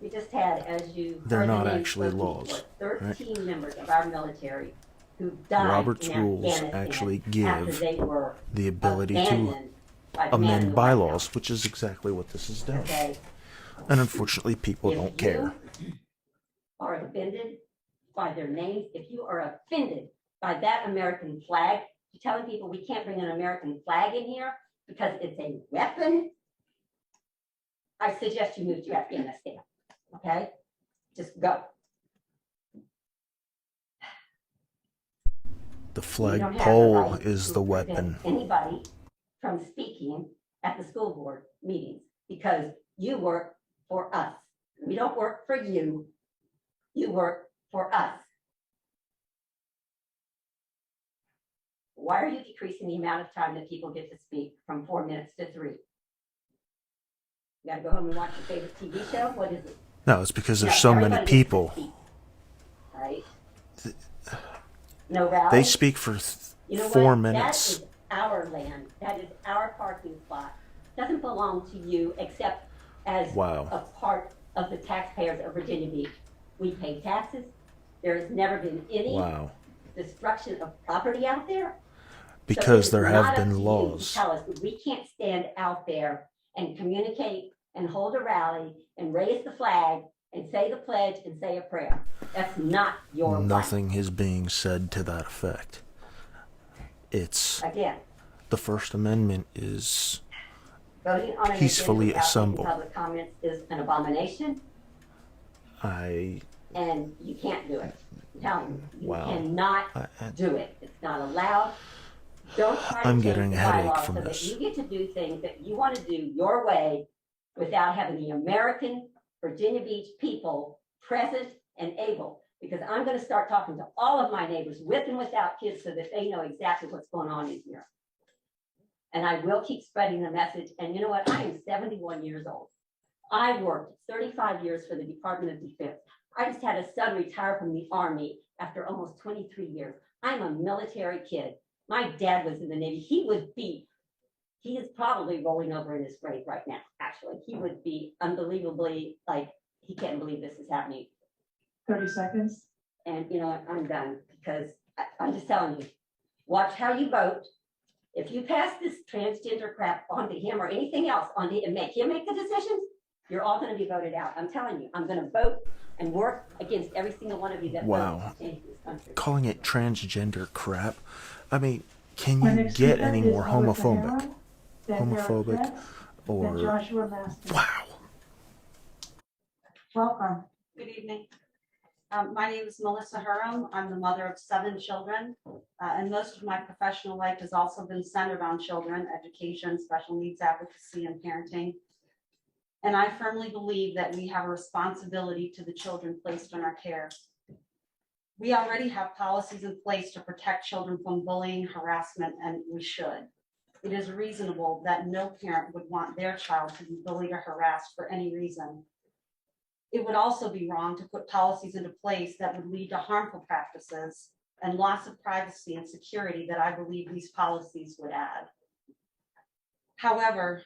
we just had, as you. They're heard the not names actually spoken laws, for, right? 13 members of our military who died Robert's in rules Afghanistan actually after give they were the ability to abandoned by the man in amend the White House. bylaws, which is exactly what this is doing. Okay. And unfortunately, people If don't care. you are offended by their names, if you are offended by that American flag, you're telling people we can't bring an American flag in here because it's a weapon, I suggest you move to Afghanistan, okay? Just go. The You don't flagpole have the right is to the prevent weapon. Anybody from speaking at the school board meetings because you work for us. We don't work for you. You work for us. Why are you decreasing the amount of time that people get to speak from 4 minutes to 3? You gotta go home and watch your favorite TV show? What is it? No, it's because No, there's so many everybody gets to people. speak, right? No rally? They speak for You know 4 what? minutes. That is our land. That is our parking spot. Doesn't belong to you except as Wow. a part of the taxpayers of Virginia Beach. We pay taxes. There has never been any Wow. destruction of property out there. Because So there it is have not up been to you to laws. Tell us that we can't stand out there and communicate and hold a rally and raise the flag and say the pledge and say a prayer. That's not your right. Nothing is being said to that effect. It's Again, the First Amendment is voting on an peacefully agenda without taking assemble. public comments is an abomination, I and you can't do it. I'm telling you, you Wow. cannot do it. It's not allowed. Don't try to I'm change getting the a headache bylaws from so this. that you get to do things that you want to do your way without having the American Virginia Beach people present and able. Because I'm going to start talking to all of my neighbors with and without kids so that they know exactly what's going on in here. And I will keep spreading the message. And you know what? I am 71 years old. I worked 35 years for the Department of Defense. I just had a son retire from the Army after almost 23 years. I'm a military kid. My dad was in the Navy. He would be, he is probably rolling over in his grave right now, actually. He would be unbelievably, like, he can't believe this is happening. 30 seconds. And you know what, I'm done, because I'm just telling you, watch how you vote. If you pass this transgender crap onto him or anything else onto and make him make the decisions, you're all gonna be voted out. I'm telling you, I'm gonna vote and work against every single one of you that Wow. votes to change this country. calling it transgender crap. I mean, can Our you next get speaker any is more Melissa homophobic? Harrell, then Derek Homophobic Fritz, then Or Joshua Master. wow. Welcome. Good evening. My name is Melissa Hurram. I'm the mother of 7 children, and most of my professional life has also been centered on children, education, special needs advocacy, and parenting. And I firmly believe that we have a responsibility to the children placed in our care. We already have policies in place to protect children from bullying, harassment, and we should. It is reasonable that no parent would want their child to be bullied or harassed for any reason. It would also be wrong to put policies into place that would lead to harmful practices and loss of privacy and security that I believe these policies would add. However,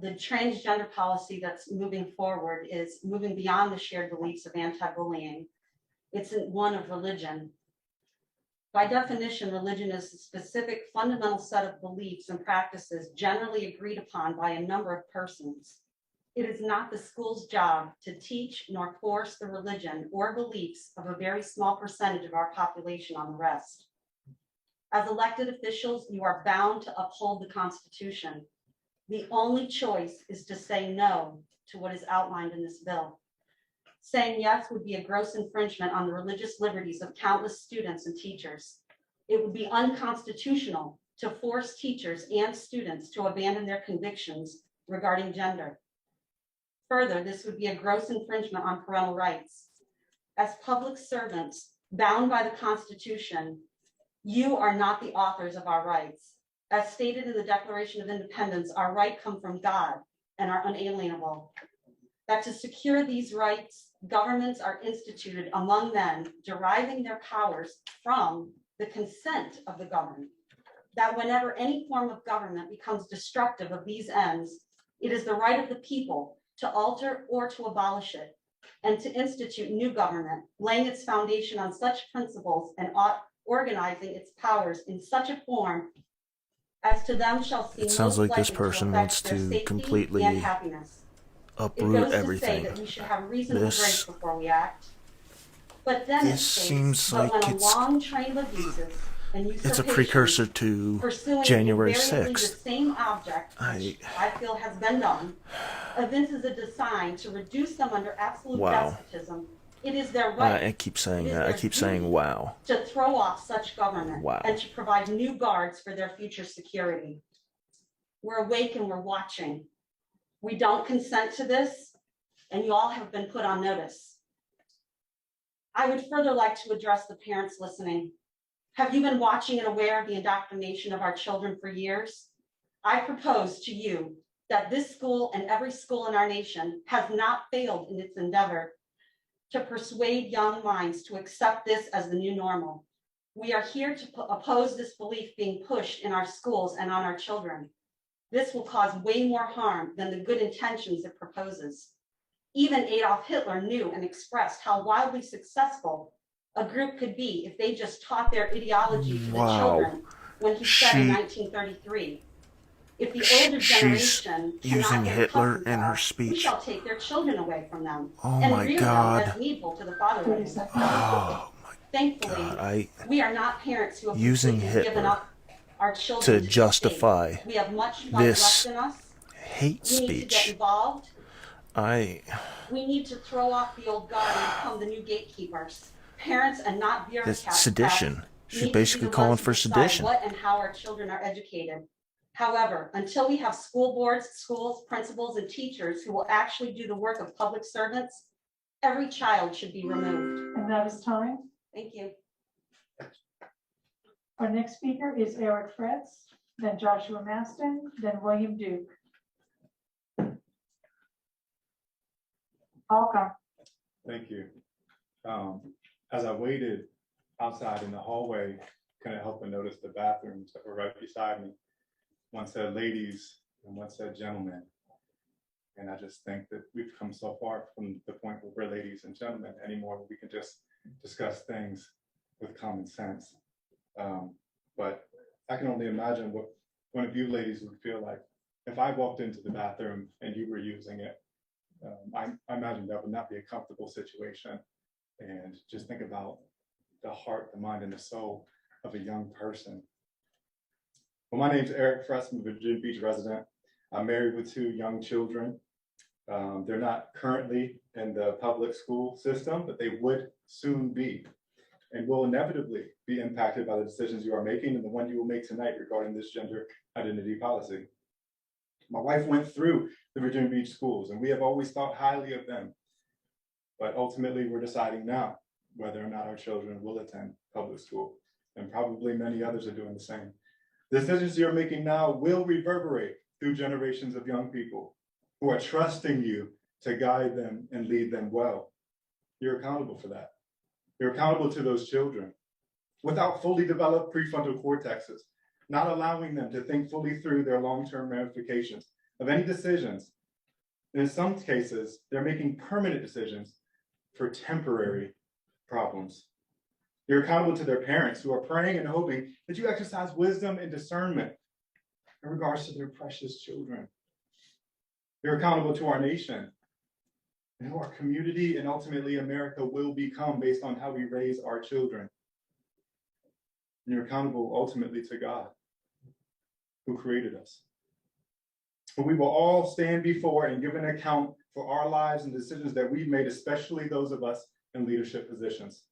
the transgender policy that's moving forward is moving beyond the shared beliefs of anti-bullying. It's one of religion. By definition, religion is a specific fundamental set of beliefs and practices generally agreed upon by a number of persons. It is not the school's job to teach nor force the religion or beliefs of a very small percentage of our population on the rest. As elected officials, you are bound to uphold the Constitution. The only choice is to say no to what is outlined in this bill. Saying yes would be a gross infringement on the religious liberties of countless students and teachers. It would be unconstitutional to force teachers and students to abandon their convictions regarding gender. Further, this would be a gross infringement on parental rights. As public servants bound by the Constitution, you are not the authors of our rights. As stated in the Declaration of Independence, our rights come from God and are unalienable. That to secure these rights, governments are instituted among men, deriving their powers from the consent of the governed. That whenever any form of government becomes destructive of these ends, it is the right of the people to alter or to abolish it, and to institute new government, laying its foundation on such principles and organizing its powers in such a form as to them shall seem It sounds most like this likely person affect wants their to safety completely and happiness. It uproot goes to say everything. that we should have reasonable This- grace before we act. But then it This states, seems but like when a it's- long train of abuses and It's a usurpations precursor to pursuing January invariably the 6th. same object, which I feel has been done, evinces a design to reduce them under absolute Wow. despotism. It is their right I keep saying It is that. I their keep duty saying wow. to throw off such government Wow. and to provide new guards for their future security. We're awake and we're watching. We don't consent to this, and you all have been put on notice. I would further like to address the parents listening. Have you been watching and aware of the indoctrination of our children for years? I propose to you that this school and every school in our nation has not failed in its endeavor to persuade young minds to accept this as the new normal. We are here to oppose this belief being pushed in our schools and on our children. This will cause way more harm than the good intentions it proposes. Even Adolf Hitler knew and expressed how wildly successful a group could be if they just taught their ideology to the children when he said in 1933, if the older She's generation using cannot get Hitler accustomed in to her us, speech. we shall take their children away from them Oh and my rear them God. as needful to the fatherland. Oh my Thankfully, God. we are not parents who have Using completely given Hitler up our children to the justify state. We have much love this left in us. hate We need to get speech. involved. We need to throw off the old guard and become the new gatekeepers. Parents and not bureaucrats. It's sedition. She's need to be basically the calling ones for to decide sedition. What and how our children are educated. However, until we have school boards, schools, principals, and teachers who will actually do the work of public servants, every child should be removed. And that is time. Thank you. Our next speaker is Eric Fretz, then Joshua Maston, then William Duke. Welcome. Thank you. As I waited outside in the hallway, couldn't help but notice the bathrooms that were right beside me. One said ladies and one said gentlemen. And I just think that we've come so far from the point where we're ladies and gentlemen anymore. We can just discuss things with common sense. But I can only imagine what one of you ladies would feel like if I walked into the bathroom and you were using it. I imagine that would not be a comfortable situation. And just think about the heart, the mind, and the soul of a young person. Well, my name's Eric Fretz. I'm a Virginia Beach resident. I'm married with 2 young children. They're not currently in the public school system, but they would soon be, and will inevitably be impacted by the decisions you are making and the one you will make tonight regarding this gender identity policy. My wife went through the Virginia Beach schools, and we have always thought highly of them. But ultimately, we're deciding now whether or not our children will attend public school, and probably many others are doing the same. The decisions you're making now will reverberate through generations of young people who are trusting you to guide them and lead them well. You're accountable for that. You're accountable to those children. Without fully developed prefrontal cortexes, not allowing them to think fully through their long-term ramifications of any decisions. And in some cases, they're making permanent decisions for temporary problems. You're accountable to their parents who are praying and hoping that you exercise wisdom and discernment in regards to their precious children. You're accountable to our nation and who our community and ultimately America will become based on how we raise our children. And you're accountable ultimately to God, who created us. But we will all stand before and give an account for our lives and decisions that we've made, especially those of us in leadership positions.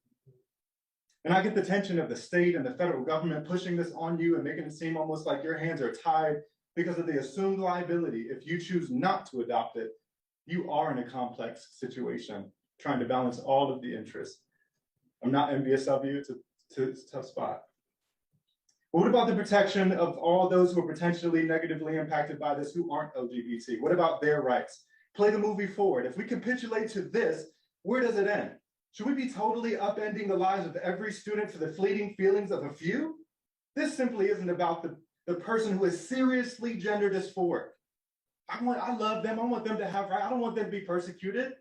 And I get the tension of the state and the federal government pushing this on you and making it seem almost like your hands are tied because of the assumed liability. If you choose not to adopt it, you are in a complex situation, trying to balance all of the interests. I'm not envious of you. It's a tough spot. But what about the protection of all those who are potentially negatively impacted by this who aren't LGBT? What about their rights? Play the movie forward. If we capitulate to this, where does it end? Should we be totally upending the lives of every student for the fleeting feelings of a few? This simply isn't about the person who is seriously gender dysphoric. I love them. I want them to have rights. I don't want them to be persecuted.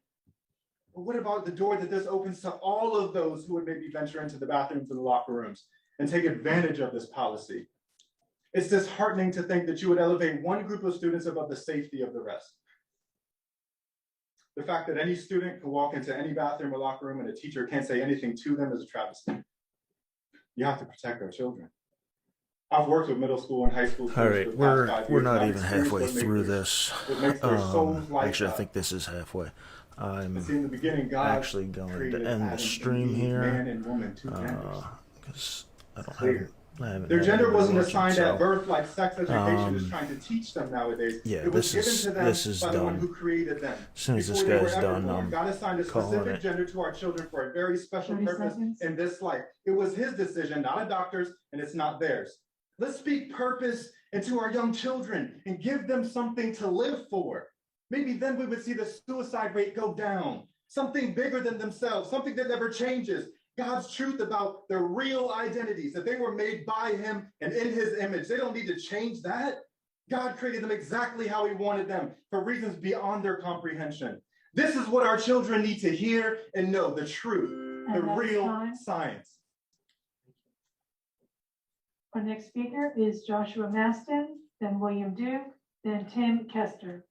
But what about the door that this opens to all of those who would maybe venture into the bathrooms and the locker rooms and take advantage of this policy? It's disheartening to think that you would elevate one group of students above the safety of the rest. The fact that any student can walk into any bathroom or locker room and a teacher can't say anything to them is a travesty. You have to protect our children. I've worked with middle school and high school. All right, we're not even halfway through this. Actually, I think this is halfway. I'm in the beginning, God actually going to end the stream here because I don't have. Their gender wasn't assigned at birth like sex education is trying to teach them nowadays. Yeah, it was given to them this is by done. the one who created them. As soon as this Before they guy's were ever done, born, God assigned a specific gender to our children for a very special 30 purpose seconds. in this life. It was his decision, not a doctor's, and it's not theirs. Let's speak purpose into our young children and give them something to live for. Maybe then we would see the suicide rate go down. Something bigger than themselves, something that never changes. God's truth about their real identities, that they were made by him and in his image. They don't need to change that. God created them exactly how he wanted them for reasons beyond their comprehension. This is what our children need to hear and know, the truth, the real science. Our next speaker is Joshua Maston, then William Duke, then Tim Kester.